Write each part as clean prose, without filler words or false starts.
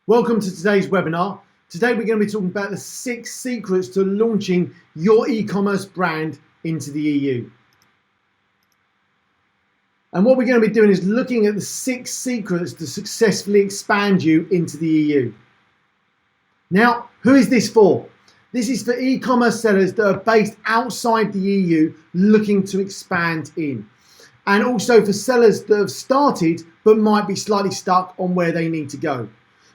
Welcome to today's webinar. Today we're going to be talking about the 6 secrets to launching your e-commerce brand into the EU. And what we're going to be doing is looking at the 6 secrets to successfully expand you into the EU. Now, who is this for? This is for e-commerce sellers that are based outside the EU looking to expand in. And also for sellers that have started but might be slightly stuck on where they need to go.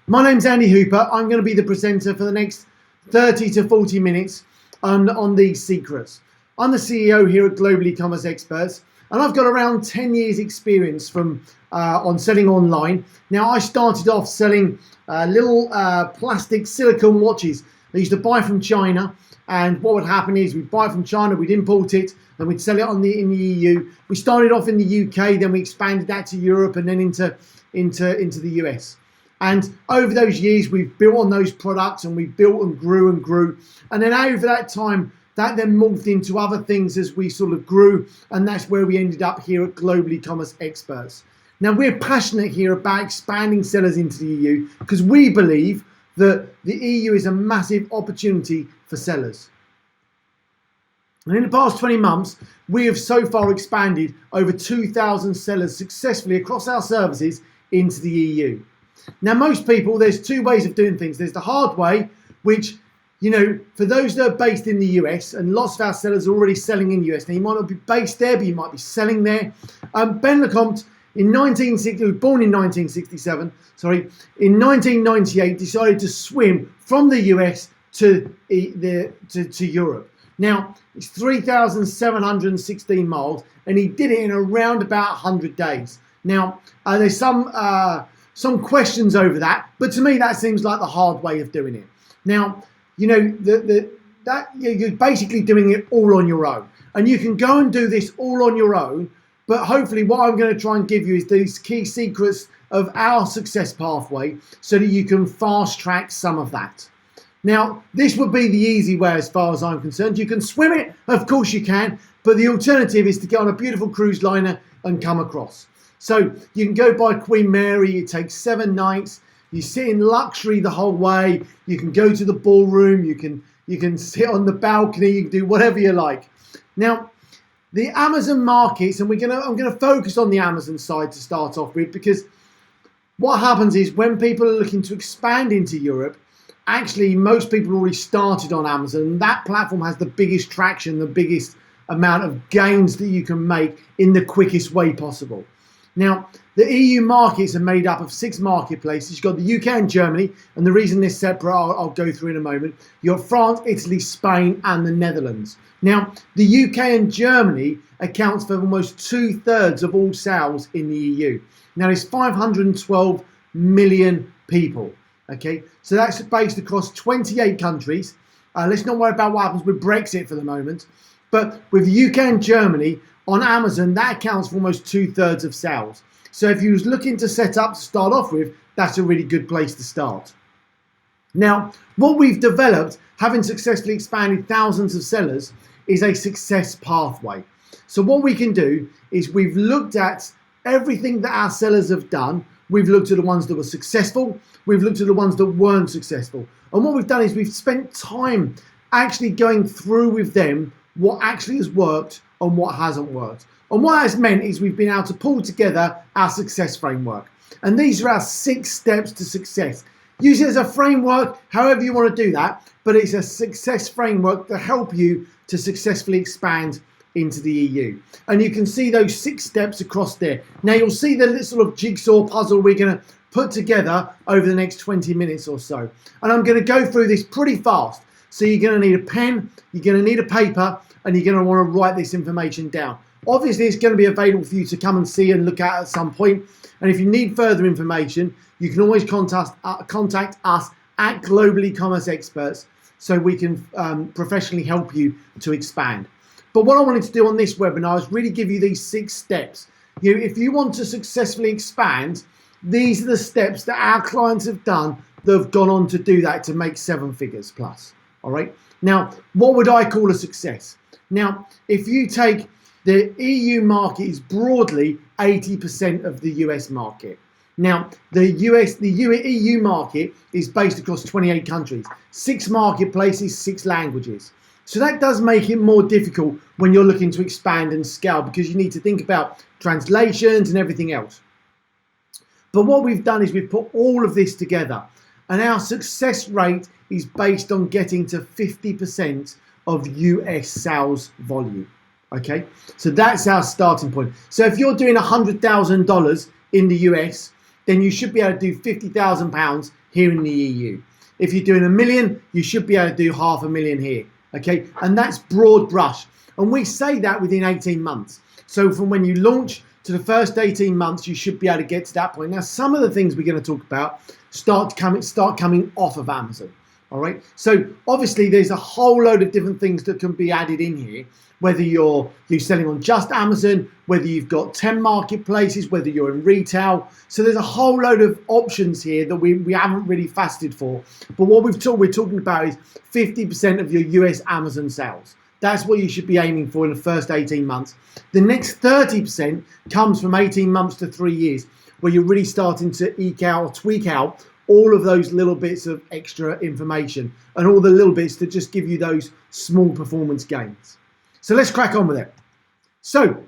My name's Andy Hooper. I'm going to be the presenter for the next 30 to 40 minutes on these secrets. I'm the CEO here at Global Ecommerce Experts, and I've got around 10 years experience on selling online. Now, I started off selling little plastic silicone watches. I used to buy from China, and what would happen is we'd buy from China, we'd import it, and we'd sell it in the EU. We started off in the UK, then we expanded that to Europe, and then into the US. And over those years, we've built on those products, and we built and grew. And then over that time, that then morphed into other things as we sort of grew. And that's where we ended up here at Global Ecommerce Experts. Now, we're passionate here about expanding sellers into the EU because we believe that the EU is a massive opportunity for sellers. And in the past 20 months, we have so far expanded over 2,000 sellers successfully across our services into the EU. Now, most people, there's 2 ways of doing things. There's the hard way, which, for those that are based in the US, and lots of our sellers are already selling in the US. Now, you might not be based there, but you might be selling there. Ben Lecomte, born in 1967, in 1998, decided to swim from the US to Europe. Now, it's 3,716 miles, and he did it in around about 100 days. Now, there's some questions over that, but to me that seems like the hard way of doing it. Now, you're basically doing it all on your own, and you can go and do this all on your own. But hopefully, what I'm going to try and give you is these key secrets of our success pathway, so that you can fast track some of that. Now, this would be the easy way as far as I'm concerned. You can swim it, of course you can, but the alternative is to get on a beautiful cruise liner and come across. So you can go by Queen Mary, it takes 7 nights, you sit in luxury the whole way, you can go to the ballroom, you can sit on the balcony, you can do whatever you like. Now, the Amazon markets, and I'm gonna focus on the Amazon side to start off with, because what happens is when people are looking to expand into Europe, actually most people already started on Amazon, and that platform has the biggest traction, the biggest amount of gains that you can make in the quickest way possible. Now, the EU markets are made up of 6 marketplaces. You've got the UK and Germany, and the reason they're separate, I'll go through in a moment. You've got France, Italy, Spain, and the Netherlands. Now, the UK and Germany accounts for almost 2/3 of all sales in the EU. Now, there's 512 million people, okay? So that's based across 28 countries. Let's not worry about what happens with Brexit for the moment. But with the UK and Germany, on Amazon, that accounts for almost 2/3 of sales. So if you was looking to set up to start off with, that's a really good place to start. Now, what we've developed, having successfully expanded thousands of sellers, is a success pathway. So what we can do is we've looked at everything that our sellers have done. We've looked at the ones that were successful. We've looked at the ones that weren't successful. And what we've done is we've spent time actually going through with them what actually has worked and what hasn't worked. And what that's meant is we've been able to pull together our success framework. And these are our 6 steps to success. Use it as a framework, however you want to do that, but it's a success framework to help you to successfully expand into the EU. And you can see those 6 steps across there. Now you'll see the little sort of jigsaw puzzle we're going to put together over the next 20 minutes or so. And I'm going to go through this pretty fast. So you're going to need a pen, you're going to need a paper, and you're going to want to write this information down. Obviously, it's going to be available for you to come and see and look at some point. And if you need further information, you can always contact us at Global Ecommerce Experts so we can professionally help you to expand. But what I wanted to do on this webinar is really give you these 6 steps. If you want to successfully expand, these are the steps that our clients have done that have gone on to do that, to make 7 figures plus. All right. Now, what would I call a success? Now, if you take the EU market is broadly 80% of the US market. Now, the EU market is based across 28 countries, 6 marketplaces, 6 languages. So that does make it more difficult when you're looking to expand and scale, because you need to think about translations and everything else. But what we've done is we've put all of this together, and our success rate is based on getting to 50% of US sales volume. Okay, so that's our starting point. So if you're doing $100,000 in the US, then you should be able to do £50,000 here in the EU. If you're doing $1 million, you should be able to do $500,000 here. Okay, and that's broad brush. And we say that within 18 months. So from when you launch to the first 18 months, you should be able to get to that point. Now, some of the things we're going to talk about start coming off of Amazon. All right. So obviously there's a whole load of different things that can be added in here, whether you're selling on just Amazon, whether you've got 10 marketplaces, whether you're in retail. So there's a whole load of options here that we haven't really faceted for. But what we're talking about is 50% of your US Amazon sales. That's what you should be aiming for in the first 18 months. The next 30% comes from 18 months to 3 years, where you're really starting to eke out or tweak out all of those little bits of extra information and all the little bits that just give you those small performance gains. So let's crack on with it. So,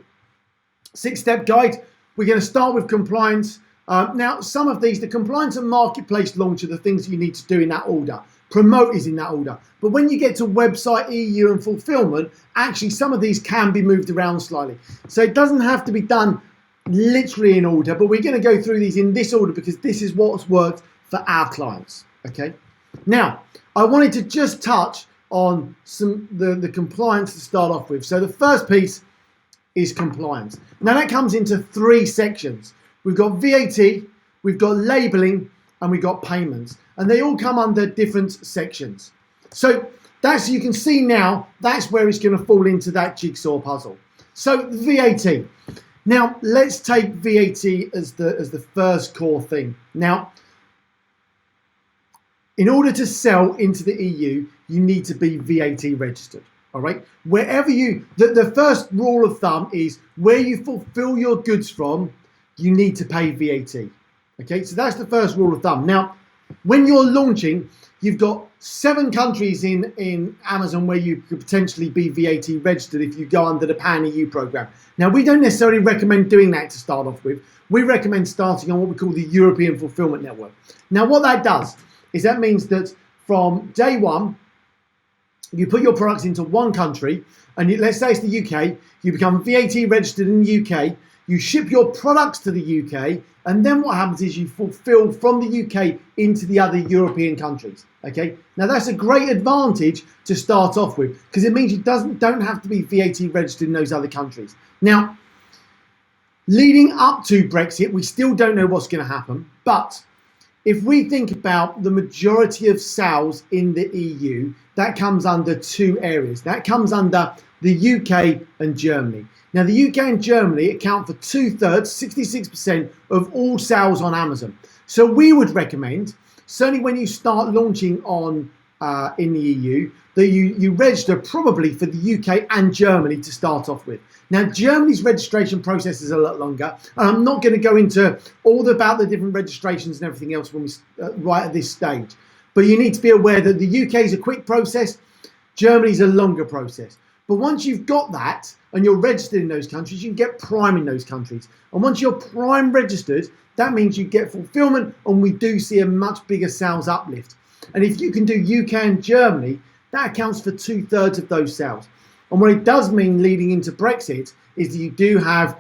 6-step guide. We're going to start with compliance. Now, some of these, the compliance and marketplace launch are the things you need to do in that order. Promote is in that order. But when you get to website, EU and fulfillment, actually some of these can be moved around slightly. So it doesn't have to be done literally in order, but we're going to go through these in this order because this is what's worked for our clients. Okay. Now, I wanted to just touch on the compliance to start off with. So the first piece is compliance. Now that comes into 3 sections. We've got VAT, we've got labeling, and we've got payments. And they all come under different sections. So that's, you can see now, that's where it's going to fall into that jigsaw puzzle. So VAT. Now let's take VAT as the first core thing. Now, in order to sell into the EU, you need to be VAT registered. All right. Wherever the first rule of thumb is where you fulfill your goods from, you need to pay VAT. Okay. So that's the first rule of thumb. Now, when you're launching, you've got 7 countries in Amazon where you could potentially be VAT registered if you go under the Pan EU program. Now, we don't necessarily recommend doing that to start off with. We recommend starting on what we call the European Fulfillment Network. Now, what that does is that means that from day one, you put your products into one country, and let's say it's the UK, you become VAT registered in the UK, you ship your products to the UK, and then what happens is you fulfill from the UK into the other European countries. Okay, now that's a great advantage to start off with because it means you don't have to be VAT registered in those other countries. Now, leading up to Brexit, we still don't know what's going to happen, but if we think about the majority of sales in the EU, that comes under 2 areas. That comes under the UK and Germany. Now, the UK and Germany account for 2/3, 66% of all sales on Amazon. So we would recommend, certainly when you start launching on in the EU, that you register probably for the UK and Germany to start off with. Now, Germany's registration process is a lot longer, and I'm not going to go into all about the different registrations and everything else when we right at this stage. But you need to be aware that the UK is a quick process, Germany's a longer process. But once you've got that and you're registered in those countries, you can get Prime in those countries. And once you're Prime registered, that means you get fulfillment, and we do see a much bigger sales uplift. And if you can do UK and Germany, that accounts for 2/3 of those sales. And what it does mean leading into Brexit is that you do have,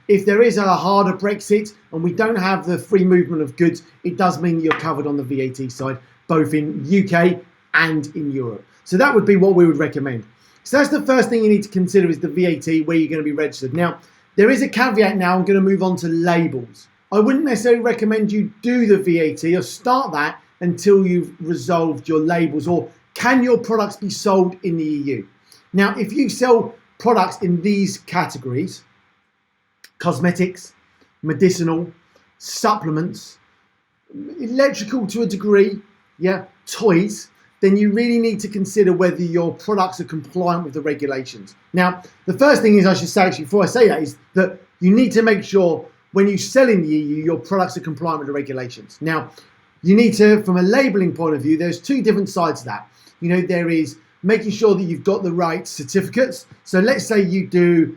if there is a harder Brexit and we don't have the free movement of goods, it does mean you're covered on the VAT side, both in UK and in Europe. So that would be what we would recommend. So that's the first thing you need to consider is the VAT, where you're going to be registered. Now, there is a caveat now. I'm going to move on to labels. I wouldn't necessarily recommend you do the VAT or start that until you've resolved your labels, or can your products be sold in the EU? Now, if you sell products in these categories, cosmetics, medicinal, supplements, electrical to a degree, toys, then you really need to consider whether your products are compliant with the regulations. Now, the first thing is I should say, actually, before I say that, is that you need to make sure when you sell in the EU, your products are compliant with the regulations. Now, you need to, from a labeling point of view, there's two different sides to that. There is making sure that you've got the right certificates. So let's say you do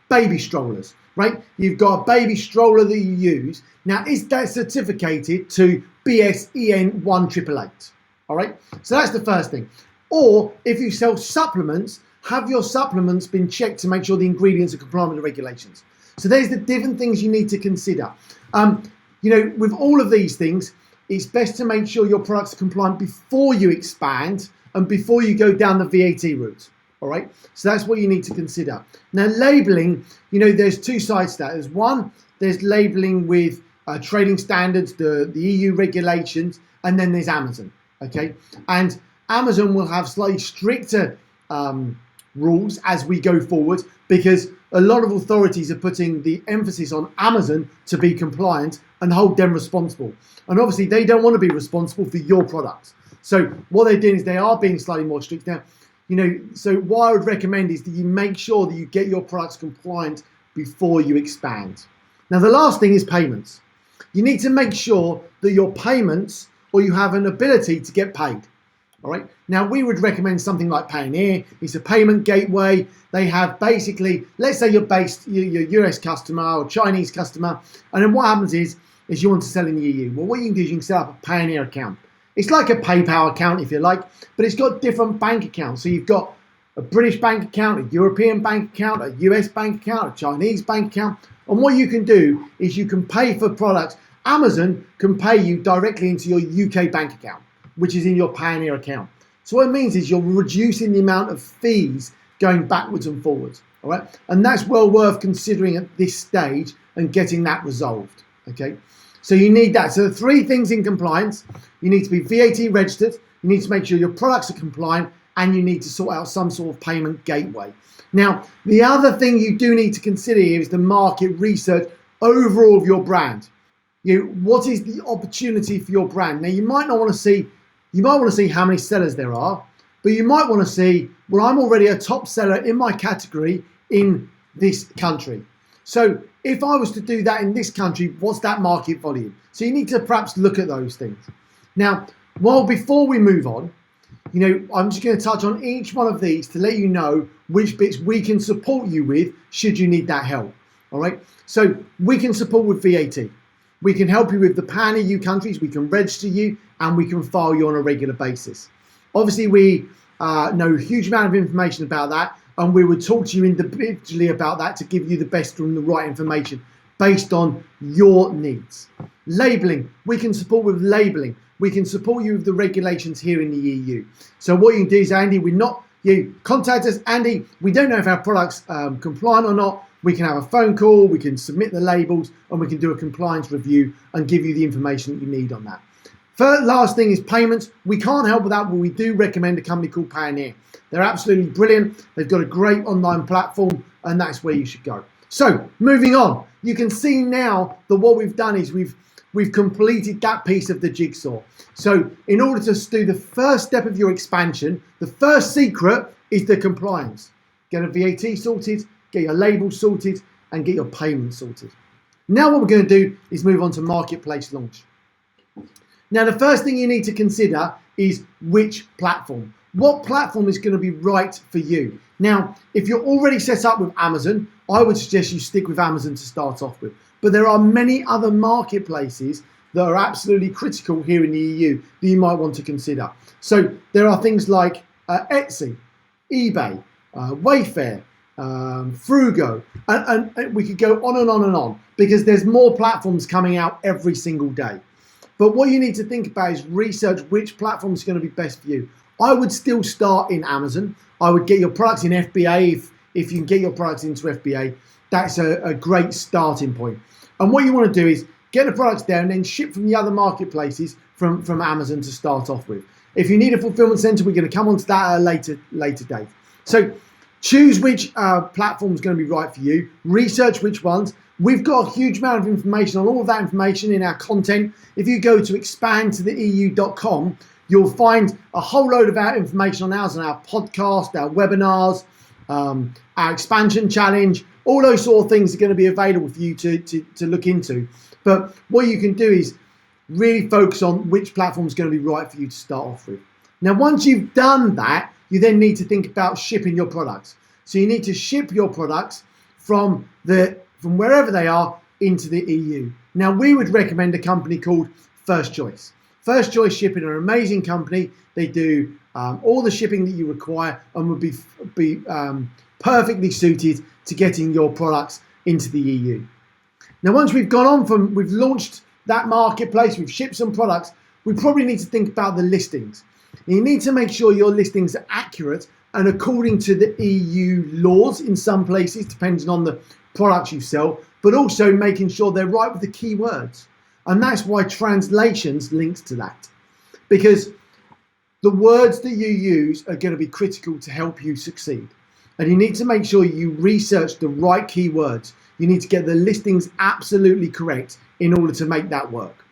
baby strollers, right? You've got a baby stroller that you use. Now, is that certificated to BSEN 1888? All right, so that's the first thing. Or if you sell supplements, have your supplements been checked to make sure the ingredients are compliant with the regulations? So there's the different things you need to consider. With all of these things, it's best to make sure your products are compliant before you expand and before you go down the VAT route. All right, so that's what you need to consider. Now, labeling, there's two sides to that. There's labeling with trading standards, the EU regulations, and then there's Amazon. Okay, and Amazon will have slightly stricter rules as we go forward, because a lot of authorities are putting the emphasis on Amazon to be compliant and hold them responsible. And obviously they don't want to be responsible for your products. So what they're doing is they are being slightly more strict now. So what I would recommend is that you make sure that you get your products compliant before you expand. Now, the last thing is payments. You need to make sure that your payments, or you have an ability to get paid. All right. Now, we would recommend something like Payoneer. It's a payment gateway. They have basically, let's say you're US customer or Chinese customer, and then what happens is you want to sell in the EU. Well, what you can do is you can set up a Payoneer account. It's like a PayPal account, if you like, but it's got different bank accounts. So you've got a British bank account, a European bank account, a US bank account, a Chinese bank account. And what you can do is you can pay for products. Amazon can pay you directly into your UK bank account, which is in your Payoneer account. So what it means is you're reducing the amount of fees going backwards and forwards, all right? And that's well worth considering at this stage and getting that resolved, okay? So you need that. So the three things in compliance: you need to be VAT registered, you need to make sure your products are compliant, and you need to sort out some sort of payment gateway. Now, the other thing you do need to consider here is the market research overall of your brand. What is the opportunity for your brand? Now, you might want to see how many sellers there are, but you might want to see, well, I'm already a top seller in my category in this country. So if I was to do that in this country, what's that market volume? So you need to perhaps look at those things. Now, before we move on, I'm just going to touch on each one of these to let you know which bits we can support you with should you need that help. All right. So we can support with VAT. We can help you with the pan-EU countries. We can register you and we can file you on a regular basis. Obviously, we know a huge amount of information about that, and we would talk to you individually about that to give you the best and the right information based on your needs. Labeling, we can support with labeling. We can support you with the regulations here in the EU. So what you can do is, Andy, you contact us. Andy, we don't know if our product's compliant or not. We can have a phone call, we can submit the labels, and we can do a compliance review and give you the information that you need on that. Last thing is payments. We can't help with that, but we do recommend a company called Payoneer. They're absolutely brilliant. They've got a great online platform, and that's where you should go. So moving on, you can see now that what we've done is we've completed that piece of the jigsaw. So in order to do the first step of your expansion, the first secret is the compliance. Get a VAT sorted, get your label sorted, and get your payment sorted. Now what we're going to do is move on to marketplace launch. Now, the first thing you need to consider is which platform. What platform is going to be right for you? Now, if you're already set up with Amazon, I would suggest you stick with Amazon to start off with. But there are many other marketplaces that are absolutely critical here in the EU that you might want to consider. So there are things like Etsy, eBay, Wayfair, Frugo, and we could go on and on and on, because there's more platforms coming out every single day. But what you need to think about is research which platform is going to be best for you. I would still start in Amazon. I would get your products in FBA if you can get your products into FBA. That's a great starting point. And what you want to do is get the products there and then ship from the other marketplaces from Amazon to start off with. If you need a fulfillment center, we're going to come on to that at a later date. So choose which platform is going to be right for you. Research which ones. We've got a huge amount of information on all of that information in our content. If you go to expandtotheeu.com, you'll find a whole load of our information on ours, on our podcast, our webinars, our expansion challenge. All those sort of things are going to be available for you to look into. But what you can do is really focus on which platform is going to be right for you to start off with. Now, once you've done that, you then need to think about shipping your products. So you need to ship your products from wherever they are into the EU. Now, we would recommend a company called First Choice. First Choice Shipping are an amazing company. They do all the shipping that you require and would be perfectly suited to getting your products into the EU. Now, once we've we've launched that marketplace, we've shipped some products, we probably need to think about the listings. You need to make sure your listings are accurate and according to the EU laws in some places, depending on the products you sell, but also making sure they're right with the keywords. And that's why translations links to that. Because the words that you use are going to be critical to help you succeed. And you need to make sure you research the right keywords. You need to get the listings absolutely correct in order to make that work.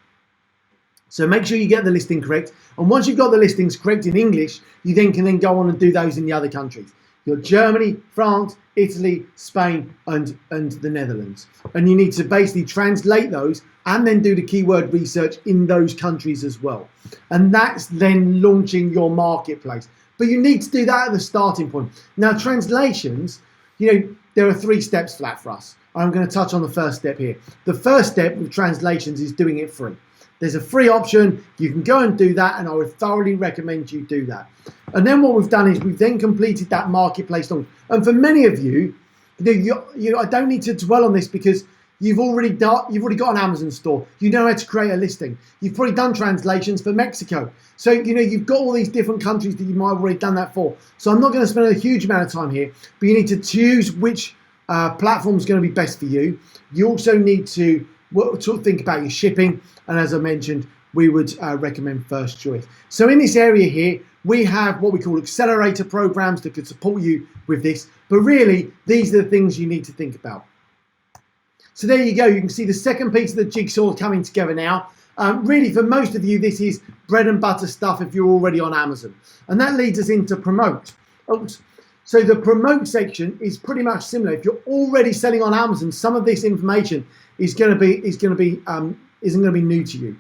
So make sure you get the listing correct. And once you've got the listings correct in English, you then can go on and do those in the other countries. You've got Germany, France, Italy, Spain, and the Netherlands. And you need to basically translate those and then do the keyword research in those countries as well. And that's then launching your marketplace. But you need to do that at the starting point. Now, translations, there are 3 steps for that for us. I'm going to touch on the first step here. The first step with translations is doing it free. There's a free option. You can go and do that, and I would thoroughly recommend you do that. And then what we've done is we've then completed that marketplace launch. And for many of you, I don't need to dwell on this because you've already got an Amazon store. You know how to create a listing. You've probably done translations for Mexico. So, you've got all these different countries that you might have already done that for. So I'm not going to spend a huge amount of time here, but you need to choose which platform is going to be best for you. You also need to think about your shipping. And as I mentioned, we would recommend First Choice. So in this area here, we have what we call accelerator programs that could support you with this. But really, these are the things you need to think about. So there you go. You can see the second piece of the jigsaw coming together now. Really, for most of you, this is bread and butter stuff if you're already on Amazon. And that leads us into promote. So the promote section is pretty much similar. If you're already selling on Amazon, some of this information isn't going to be new to you.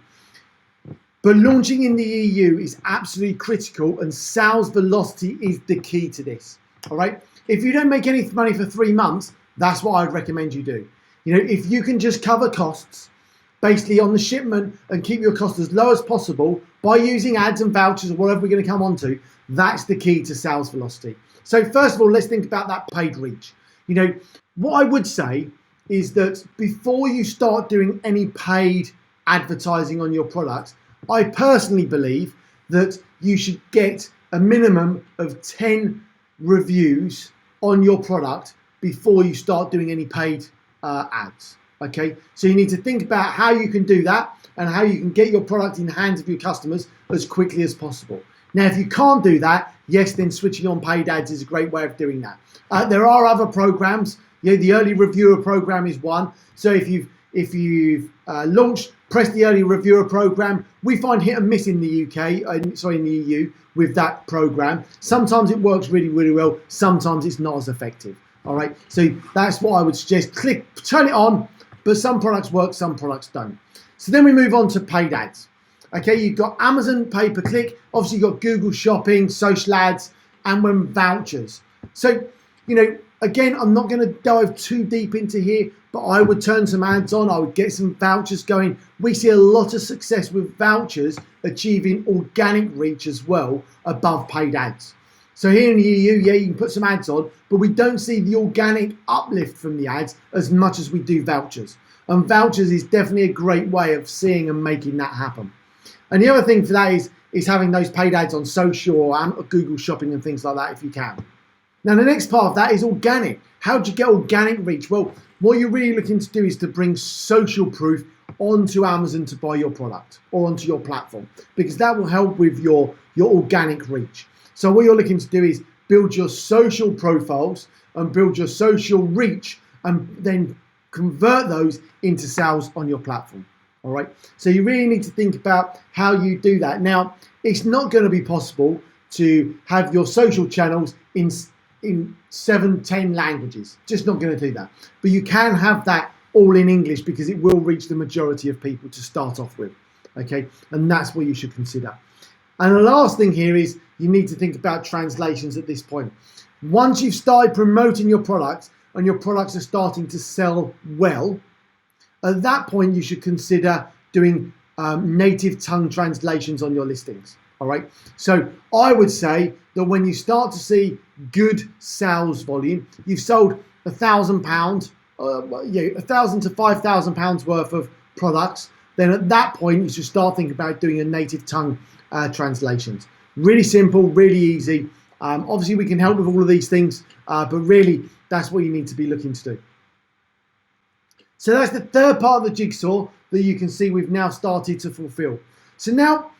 But launching in the EU is absolutely critical, and sales velocity is the key to this. All right. If you don't make any money for 3 months, that's what I'd recommend you do. If you can just cover costs basically on the shipment and keep your costs as low as possible by using ads and vouchers or whatever we're going to come on to, that's the key to sales velocity. So first of all, let's think about that paid reach. What I would say is that before you start doing any paid advertising on your products, I personally believe that you should get a minimum of 10 reviews on your product before you start doing any paid ads. Okay, so you need to think about how you can do that and how you can get your product in the hands of your customers as quickly as possible. Now, if you can't do that, yes, then switching on paid ads is a great way of doing that. There are other programs. The early reviewer program is one. So if you've launched, press the early reviewer program. We find hit and miss in the in the EU with that program. Sometimes it works really, really well. Sometimes it's not as effective. All right. So that's what I would suggest. Turn it on, but some products work, some products don't. So then we move on to paid ads. Okay, you've got Amazon pay-per-click. Obviously, you've got Google Shopping, social ads, and when vouchers. So, again, I'm not going to dive too deep into here, but I would turn some ads on. I would get some vouchers going. We see a lot of success with vouchers achieving organic reach as well above paid ads. So here in the EU, you can put some ads on, but we don't see the organic uplift from the ads as much as we do vouchers. And vouchers is definitely a great way of seeing and making that happen. And the other thing for that is having those paid ads on social or Google Shopping and things like that if you can. Now, the next part of that is organic. How do you get organic reach? Well, what you're really looking to do is to bring social proof onto Amazon to buy your product or onto your platform, because that will help with your organic reach. So what you're looking to do is build your social profiles and build your social reach and then convert those into sales on your platform. All right. So you really need to think about how you do that. Now, it's not going to be possible to have your social channels in 7, 10 languages. Just not going to do that. But you can have that all in English because it will reach the majority of people to start off with. Okay, and that's what you should consider. And the last thing here is you need to think about translations at this point. Once you've started promoting your products and your products are starting to sell well, at that point you should consider doing native tongue translations on your listings. All right. So I would say that when you start to see good sales volume, you've sold £1,000, £1,000 to £5,000 worth of products, then at that point you should start thinking about doing a native tongue translations. Really simple, really easy. Obviously we can help with all of these things, but really that's what you need to be looking to do. So that's the third part of the jigsaw that you can see we've now started to fulfill. So now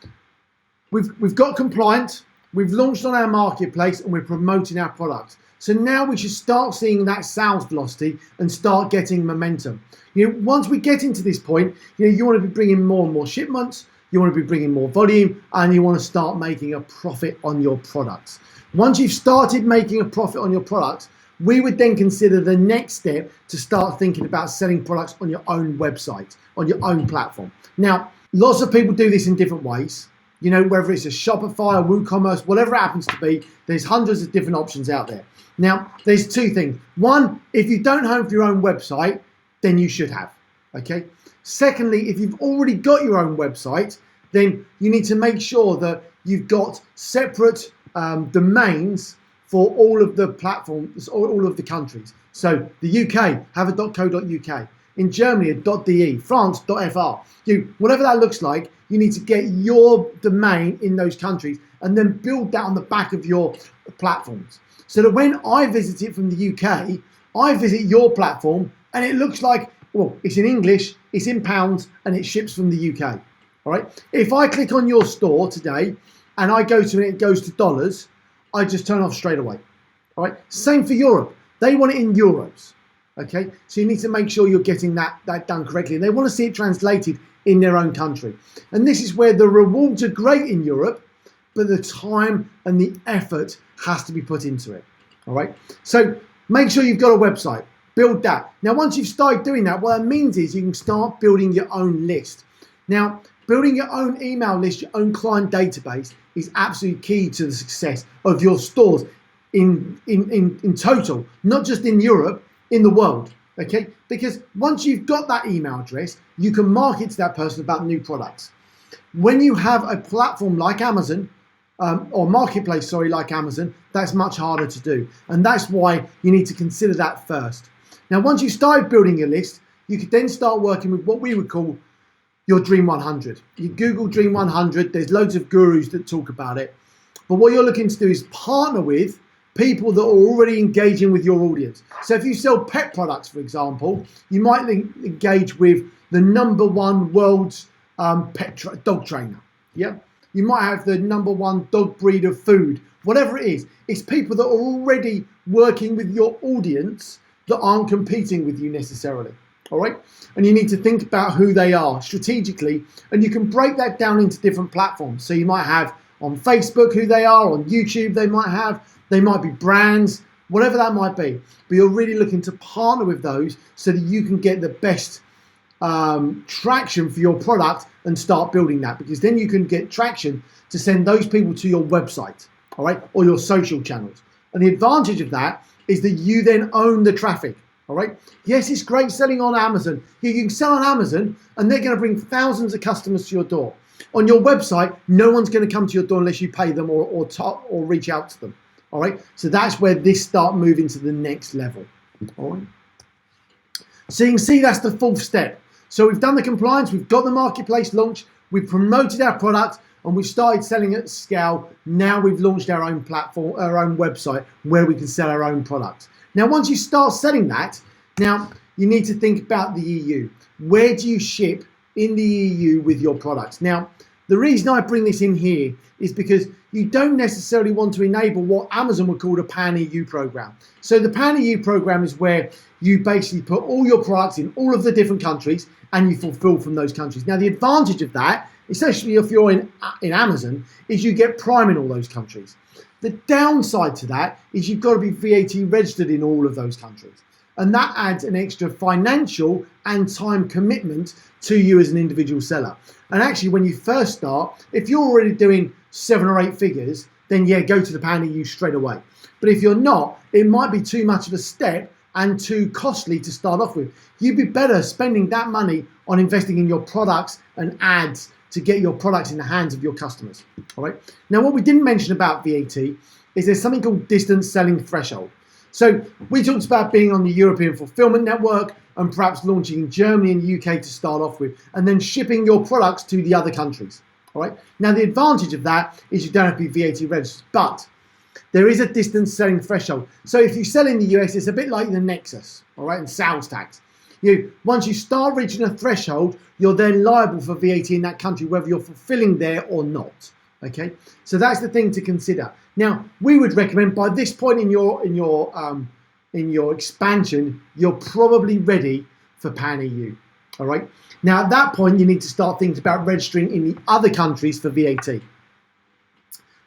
we've got compliant, we've launched on our marketplace, and we're promoting our products. So now we should start seeing that sales velocity and start getting momentum. Once we get into this point, you want to be bringing more and more shipments, you want to be bringing more volume, and you want to start making a profit on your products. Once you've started making a profit on your products, we would then consider the next step to start thinking about selling products on your own website, on your own platform. Now, lots of people do this in different ways. Whether it's a Shopify, a Ecommerce, whatever it happens to be, there's hundreds of different options out there. Now, there's two things. One, if you don't have your own website, then you should have, okay? Secondly, if you've already got your own website, then you need to make sure that you've got separate domains for all of the platforms, all of the countries. So the UK, have a .co.uk. In Germany, a .de, France, .fr. Whatever that looks like, you need to get your domain in those countries and then build that on the back of your platforms. So that when I visit it from the UK, I visit your platform and it looks like, well, it's in English, it's in pounds, and it ships from the UK. All right. If I click on your store today and I go to it, it goes to dollars, I just turn off straight away. All right. Same for Europe. They want it in euros. Okay. So you need to make sure you're getting that done correctly. And they want to see it translated in their own country. And this is where the rewards are great in Europe, but the time and the effort has to be put into it. All right. So make sure you've got a website. Build that. Now, once you've started doing that, what that means is you can start building your own list. Now, building your own email list, your own client database is absolutely key to the success of your stores in total, not just in Europe, in the world, okay? Because once you've got that email address, you can market to that person about new products. When you have a platform like Amazon, or marketplace, like Amazon, that's much harder to do. And that's why you need to consider that first. Now, once you start building your list, you could then start working with what we would call your Dream 100. You Google Dream 100, there's loads of gurus that talk about it. But what you're looking to do is partner with people that are already engaging with your audience. So if you sell pet products, for example, you might engage with the #1 world's dog trainer. Yeah, you might have the #1 dog breed of food, whatever it is. It's people that are already working with your audience that aren't competing with you necessarily. All right. And you need to think about who they are strategically, and you can break that down into different platforms. So you might have on Facebook who they are, on YouTube they might be brands, whatever that might be. But you're really looking to partner with those so that you can get the best traction for your product and start building that, because then you can get traction to send those people to your website, all right, or your social channels. And the advantage of that is that you then own the traffic. All right. Yes, it's great selling on Amazon. You can sell on Amazon and they're going to bring thousands of customers to your door. On your website, no one's going to come to your door unless you pay them or reach out to them. All right. So that's where this start moving to the next level. All right. So you can see that's the fourth step. So we've done the compliance, we've got the marketplace launched, we've promoted our product, and we've started selling at scale. Now we've launched our own platform, our own website where we can sell our own products. Now, once you start selling that, now you need to think about the EU. Where do you ship in the EU with your products? Now, the reason I bring this in here is because you don't necessarily want to enable what Amazon would call a Pan-EU program. So the Pan-EU program is where you basically put all your products in all of the different countries and you fulfill from those countries. Now, the advantage of that, especially if you're in Amazon, is you get Prime in all those countries. The downside to that is you've got to be VAT registered in all of those countries. And that adds an extra financial and time commitment to you as an individual seller. And actually, when you first start, if you're already doing 7 or 8 figures, then yeah, go to the Pan EU straight away. But if you're not, it might be too much of a step and too costly to start off with. You'd be better spending that money on investing in your products and ads to get your products in the hands of your customers. All right. Now, what we didn't mention about VAT is there's something called distance selling threshold. So we talked about being on the European Fulfillment Network and perhaps launching in Germany and UK to start off with, and then shipping your products to the other countries. All right. Now, the advantage of that is you don't have to be VAT registered, but there is a distance selling threshold. So if you sell in the US, it's a bit like the Nexus, all right, and sales tax. Once you start reaching a threshold, you're then liable for VAT in that country, whether you're fulfilling there or not. Okay, so that's the thing to consider. Now, we would recommend by this point in your expansion, you're probably ready for Pan EU. All right. Now, at that point, you need to start thinking about registering in the other countries for VAT.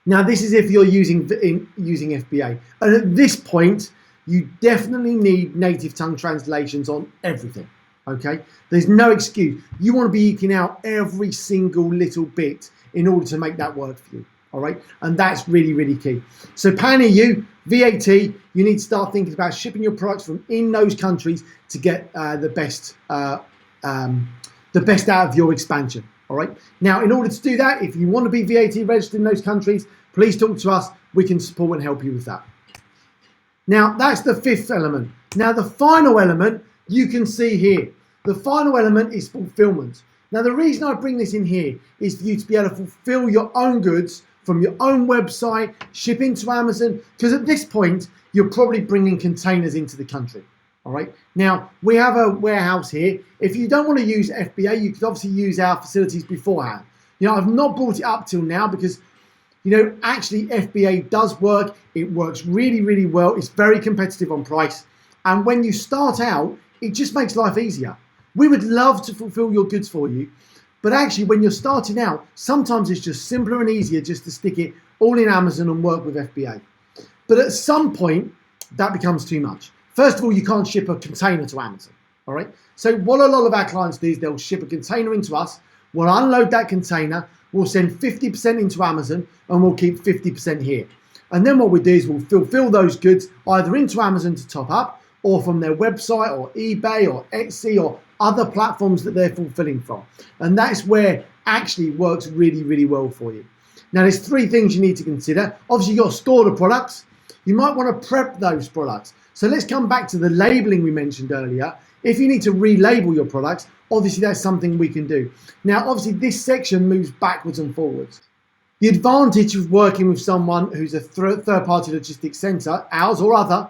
Now, this is if you're using FBA. And at this point, you definitely need native tongue translations on everything, okay? There's no excuse. You want to be eking out every single little bit in order to make that work for you, all right? And that's really, really key. So Pan EU, VAT, you need to start thinking about shipping your products from in those countries to get the best out of your expansion. All right. Now, in order to do that, if you want to be VAT registered in those countries, please talk to us. We can support and help you with that. Now, that's the 5th element. Now, the final element you can see here. The final element is fulfillment. Now, the reason I bring this in here is for you to be able to fulfill your own goods from your own website, ship into Amazon, because at this point, you're probably bringing containers into the country. All right. Now, we have a warehouse here. If you don't want to use FBA, you could obviously use our facilities beforehand. I've not brought it up till now because, actually FBA does work. It works really, really well. It's very competitive on price. And when you start out, it just makes life easier. We would love to fulfill your goods for you. But actually, when you're starting out, sometimes it's just simpler and easier just to stick it all in Amazon and work with FBA. But at some point, that becomes too much. First of all, you can't ship a container to Amazon, all right? So what a lot of our clients do is they'll ship a container into us, we'll unload that container, we'll send 50% into Amazon, and we'll keep 50% here. And then what we do is we'll fulfill those goods either into Amazon to top up, or from their website, or eBay, or Etsy, or other platforms that they're fulfilling from. And that's where actually works really, really well for you. Now, there's 3 things you need to consider. Obviously, you've got to store the products. You might want to prep those products. So let's come back to the labeling we mentioned earlier. If you need to relabel your products, obviously that's something we can do. Now, obviously this section moves backwards and forwards. The advantage of working with someone who's a third-party logistics center, ours or other,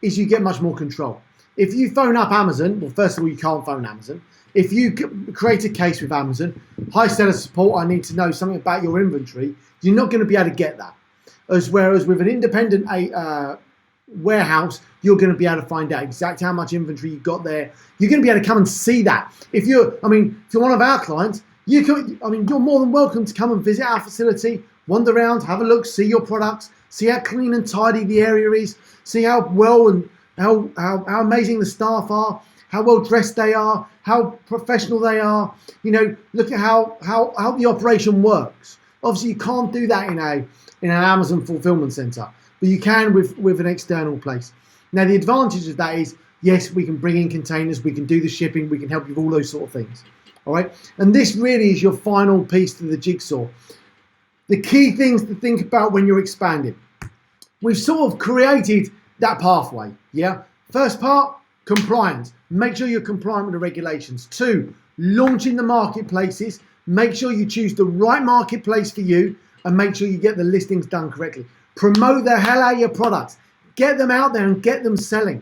is you get much more control. If you phone up Amazon, well, first of all, you can't phone Amazon. If you create a case with Amazon, hi seller support, I need to know something about your inventory, you're not going to be able to get that. Whereas with an independent warehouse, you're going to be able to find out exactly how much inventory you've got there. You're going to be able to come and see that. If you're one of our clients, you're more than welcome to come and visit our facility, wander around, have a look, see your products, see how clean and tidy the area is, see how well and how amazing the staff are, how well dressed they are, how professional they are. Look at how the operation works. Obviously, you can't do that in an Amazon fulfillment center. But you can with an external place. Now, the advantage of that is, yes, we can bring in containers, we can do the shipping, we can help you with all those sort of things. All right. And this really is your final piece to the jigsaw. The key things to think about when you're expanding. We've sort of created that pathway. Yeah. First part, compliance. Make sure you're compliant with the regulations. 2, launching the marketplaces. Make sure you choose the right marketplace for you and make sure you get the listings done correctly. Promote the hell out of your products. Get them out there and get them selling.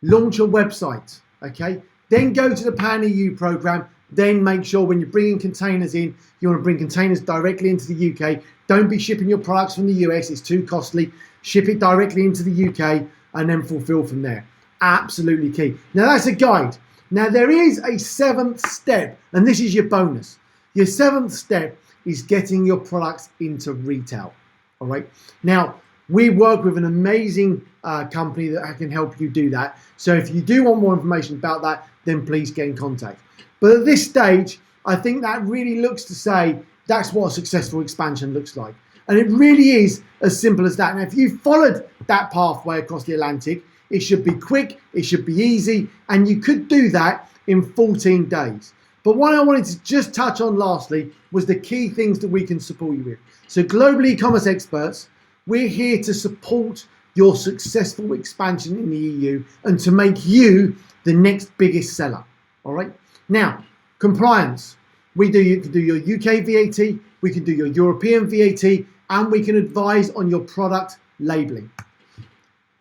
Launch a website, okay? Then go to the Pan EU program. Then make sure when you're bringing containers in, you want to bring containers directly into the UK. Don't be shipping your products from the US. It's too costly. Ship it directly into the UK and then fulfill from there. Absolutely key. Now, that's a guide. Now, there is a 7th step, and this is your bonus. Your 7th step is getting your products into retail. All right. Now, we work with an amazing company that can help you do that. So if you do want more information about that, then please get in contact. But at this stage, I think that really looks to say that's what a successful expansion looks like. And it really is as simple as that. And if you followed that pathway across the Atlantic, it should be quick, it should be easy, and you could do that in 14 days. But what I wanted to just touch on lastly was the key things that we can support you with. So global e-commerce experts, we're here to support your successful expansion in the EU and to make you the next biggest seller. All right. Now, compliance. You can do your UK VAT, we can do your European VAT, and we can advise on your product labeling.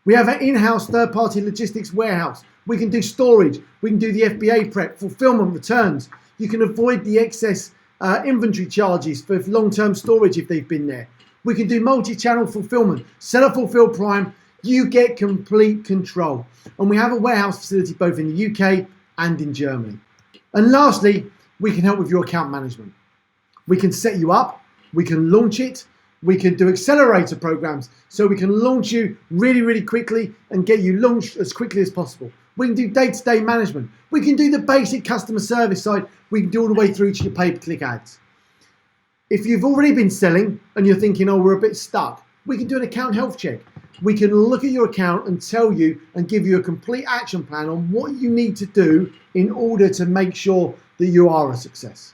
We have an in-house third-party logistics warehouse. We can do storage. We can do the FBA prep, fulfillment, returns. You can avoid the excess inventory charges for long-term storage if they've been there. We can do multi-channel fulfillment, seller fulfill prime. You get complete control. And we have a warehouse facility both in the UK and in Germany. And lastly, we can help with your account management. We can set you up, we can launch it, we can do accelerator programs so we can launch you really, really quickly and get you launched as quickly as possible. We can do day-to-day management. We can do the basic customer service side. We can do all the way through to your pay-per-click ads. If you've already been selling and you're thinking, oh, we're a bit stuck, we can do an account health check. We can look at your account and tell you and give you a complete action plan on what you need to do in order to make sure that you are a success.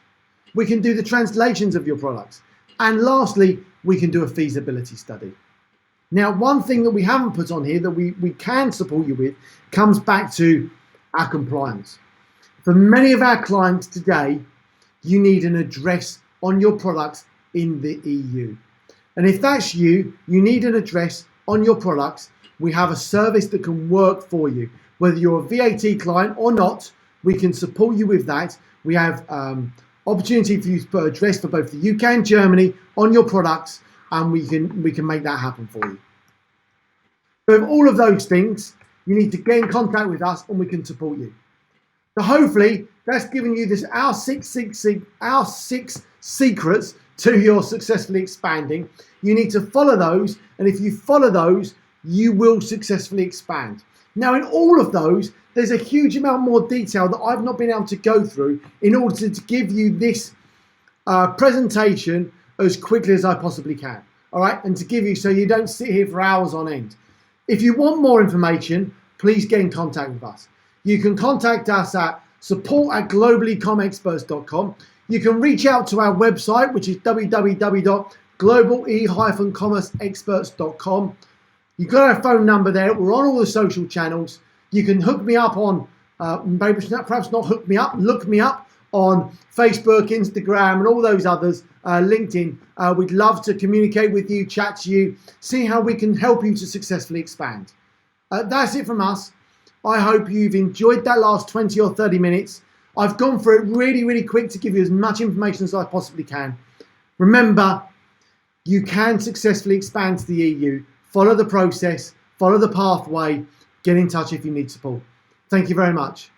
We can do the translations of your products. And lastly, we can do a feasibility study. Now, one thing that we haven't put on here that we can support you with comes back to our compliance. For many of our clients today, you need an address on your products in the EU. And if that's you, you need an address on your products. We have a service that can work for you. Whether you're a VAT client or not, we can support you with that. We have opportunity for you to put address for both the UK and Germany on your products, and we can make that happen for you. So with all of those things, you need to get in contact with us and we can support you. So hopefully that's given you our six secrets to your successfully expanding. You need to follow those, and if you follow those, you will successfully expand. Now, in all of those, there's a huge amount more detail that I've not been able to go through in order to give you this presentation as quickly as I possibly can. All right, and to give you so you don't sit here for hours on end. If you want more information, please get in contact with us. You can contact us at support@globalecomexperts.com. You can reach out to our website, which is www.globale-commerceexperts.com. You've got our phone number there. We're on all the social channels. You can hook me up on, perhaps not hook me up, look me up on Facebook, Instagram, and all those others, LinkedIn. We'd love to communicate with you, chat to you, see how we can help you to successfully expand. That's it from us. I hope you've enjoyed that last 20 or 30 minutes. I've gone for it really, really quick to give you as much information as I possibly can. Remember, you can successfully expand to the EU. Follow the process, follow the pathway, get in touch if you need support. Thank you very much.